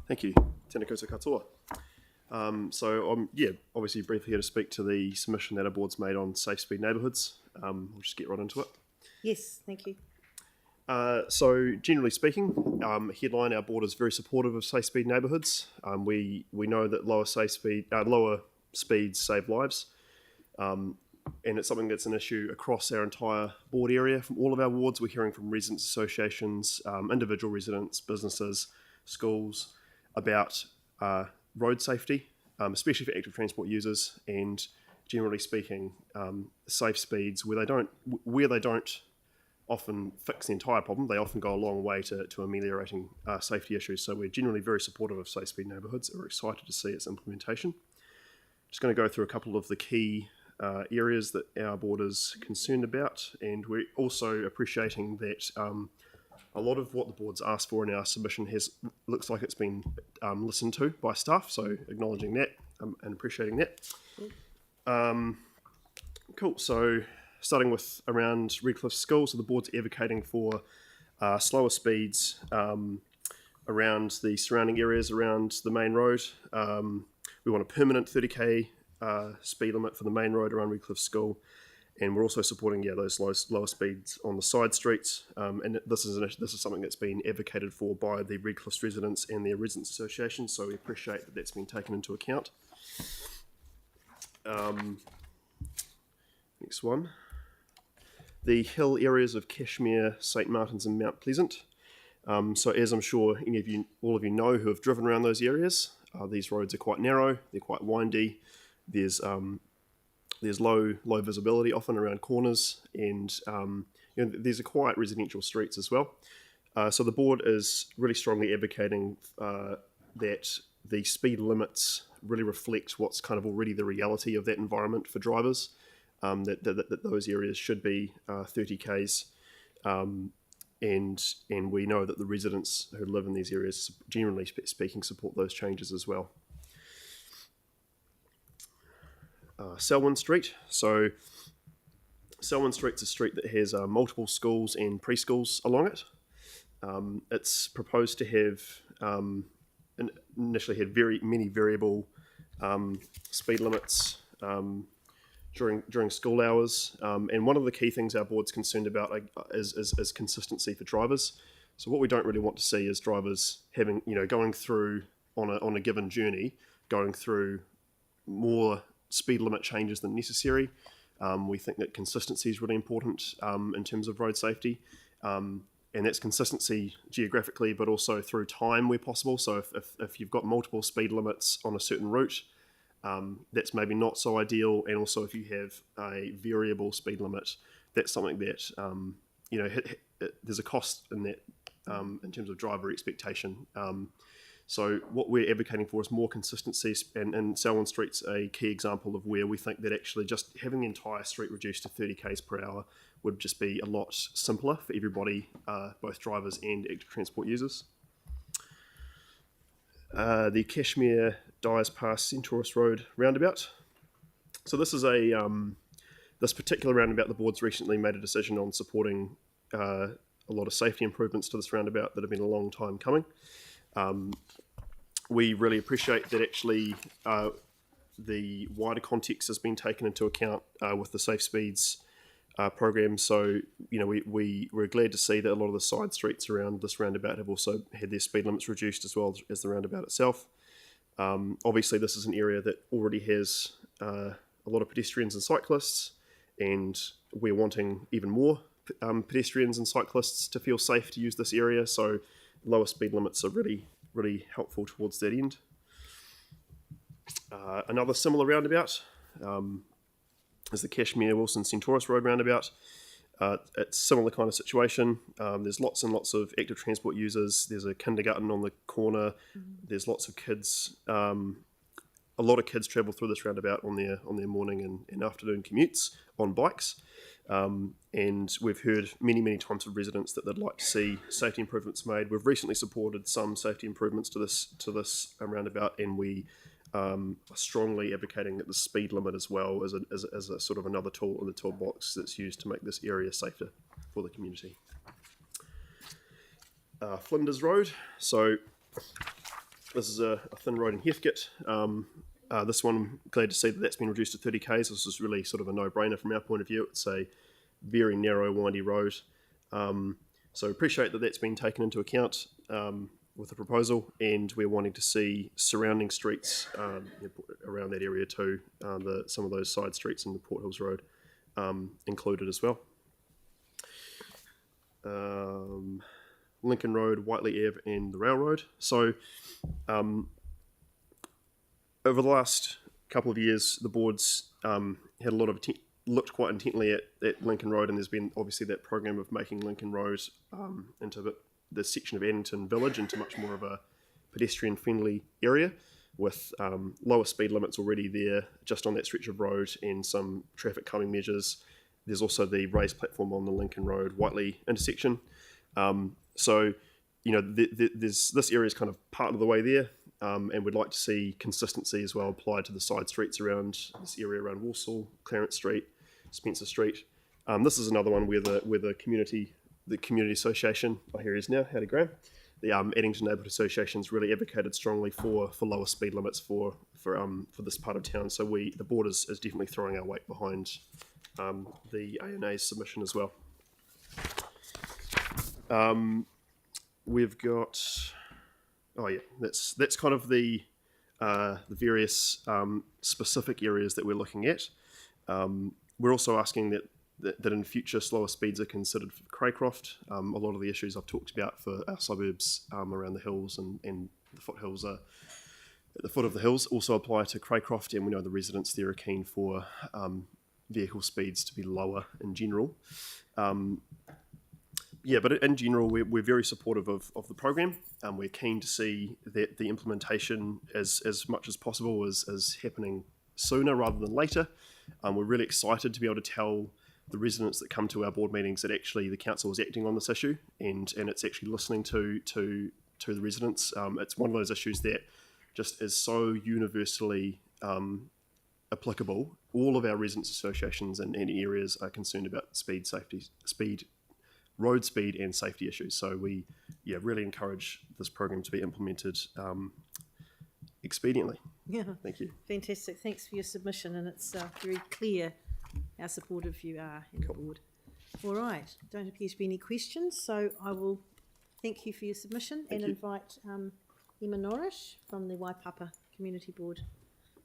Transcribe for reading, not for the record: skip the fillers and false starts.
Thank you. Tēnā koutou katoa. So I'm obviously briefly here to speak to the submission that our board's made on safe speed neighbourhoods. We'll just get right into it. Yes, thank you. So generally speaking, headline, our board is very supportive of safe speed neighbourhoods. We know that lower speeds save lives, and it's something that's an issue across our entire board area. From all of our wards, we're hearing from residents associations, individual residents, businesses, schools about road safety, especially for active transport users, and generally speaking, safe speeds where they don't often fix the entire problem. They often go a long way to ameliorating safety issues. So we're generally very supportive of safe speed neighbourhoods. We're excited to see its implementation. Just going to go through a couple of the key areas that our board is concerned about, and we're also appreciating that a lot of what the board's asked for in our submission looks like it's been listened to by staff, so acknowledging that and appreciating that. Cool, so starting with around Redcliffs School, so the board's advocating for slower speeds around the surrounding areas around the main road. We want a permanent 30k speed limit for the main road around Redcliffs School, and we're also supporting those lower speeds on the side streets. And this is something that's been advocated for by the Redcliffs residents and their residents association. So we appreciate that that's been taken into account. Next one, the hill areas of Cashmere, St Martins and Mt Ple. So as I'm sure all of you know who have driven around those areas, these roads are quite narrow, they're quite windy. There's low visibility often around corners, and these are quiet residential streets as well. So the board is really strongly advocating that the speed limits really reflect what's kind of already the reality of that environment for drivers. That those areas should be 30 k's, and we know that the residents who live in these areas, generally speaking, support those changes as well. Selwyn Street. So Selwyn Street's a street that has multiple schools and preschools along it. It's proposed to have initially had very many variable speed limits during school hours, and one of the key things our board's concerned about is consistency for drivers. So what we don't really want to see is drivers having going through on a given journey, going through more speed limit changes than necessary. We think that consistency is really important in terms of road safety, and that's consistency geographically, but also through time where possible. So if you've got multiple speed limits on a certain route, that's maybe not so ideal. And also if you have a variable speed limit, that's something that there's a cost in that in terms of driver expectation. So what we're advocating for is more consistency, and Selwyn Street's a key example of where we think that actually just having the entire street reduced to 30 k's per hour would just be a lot simpler for everybody, both drivers and active transport users. The Cashmere, Dyers past Centaurus Road roundabout. So this is this particular roundabout, the board's recently made a decision on supporting a lot of safety improvements to this roundabout that have been a long time coming. We really appreciate that actually the wider context has been taken into account with the Safe Speeds program. So we're glad to see that a lot of the side streets around this roundabout have also had their speed limits reduced as well as the roundabout itself. Obviously this is an area that already has a lot of pedestrians and cyclists, and we're wanting even more pedestrians and cyclists to feel safe to use this area. So lower speed limits are really helpful towards that end. Another similar roundabout is the Cashmere Wilson Centaurus Road roundabout. It's a similar kind of situation. There's lots and lots of active transport users. There's a kindergarten on the corner. There's lots of kids. A lot of kids travel through this roundabout on their morning and afternoon commutes on bikes. And we've heard many times from residents that they'd like to see safety improvements made. We've recently supported some safety improvements to this roundabout, and we are strongly advocating that the speed limit as well as a sort of another tool in the toolbox that's used to make this area safer for the community. Flinders Road. So This is a thin road in Heathcote. This one, I'm glad to see that that's been reduced to 30 k's. This is really sort of a no-brainer from our point of view. It's a very narrow, windy road. So appreciate that that's been taken into account with the proposal, and we're wanting to see surrounding streets around that area too, some of those side streets in the Port Hills Road included as well. Lincoln Road, Whiteleigh Ave, and the Railroad. So over the last couple of years, the board's had a lot of looked quite intently at Lincoln Road, and there's been obviously that program of making Lincoln Road into the section of Addington Village into much more of a pedestrian-friendly area with lower speed limits already there just on that stretch of road and some traffic calming measures. There's also the raised platform on the Lincoln Road Whiteleigh intersection. So, this area is kind of part of the way there, and we'd like to see consistency as well applied to the side streets around this area around Walsall, Clarence Street, Spencer Street. This is another one where the community association, here he is now, Howdy Graham, the Addington Neighbourhood Association's really advocated strongly for lower speed limits for this part of town. So the board is definitely throwing our weight behind the ANA's submission as well. We've got, that's kind of the various specific areas that we're looking at. We're also asking that in future slower speeds are considered for Craycroft. A lot of the issues I've talked about for our suburbs around the hills and the foothills at the foot of the hills also apply to Craycroft, and we know the residents there are keen for vehicle speeds to be lower in general. But in general, we're very supportive of the program. We're keen to see that the implementation as much as possible is happening sooner rather than later. We're really excited to be able to tell the residents that come to our board meetings that actually the council is acting on this issue and it's actually listening to the residents. It's one of those issues that just is so universally applicable. All of our residents associations and areas are concerned about road speed and safety issues. So we really encourage this program to be implemented expediently. Yeah, thank you. Fantastic. Thanks for your submission, and it's very clear how supportive you are in the board. All right, don't appear to be any questions, so I will thank you for your submission and invite Emma Norrish from the Waipapa Community Board.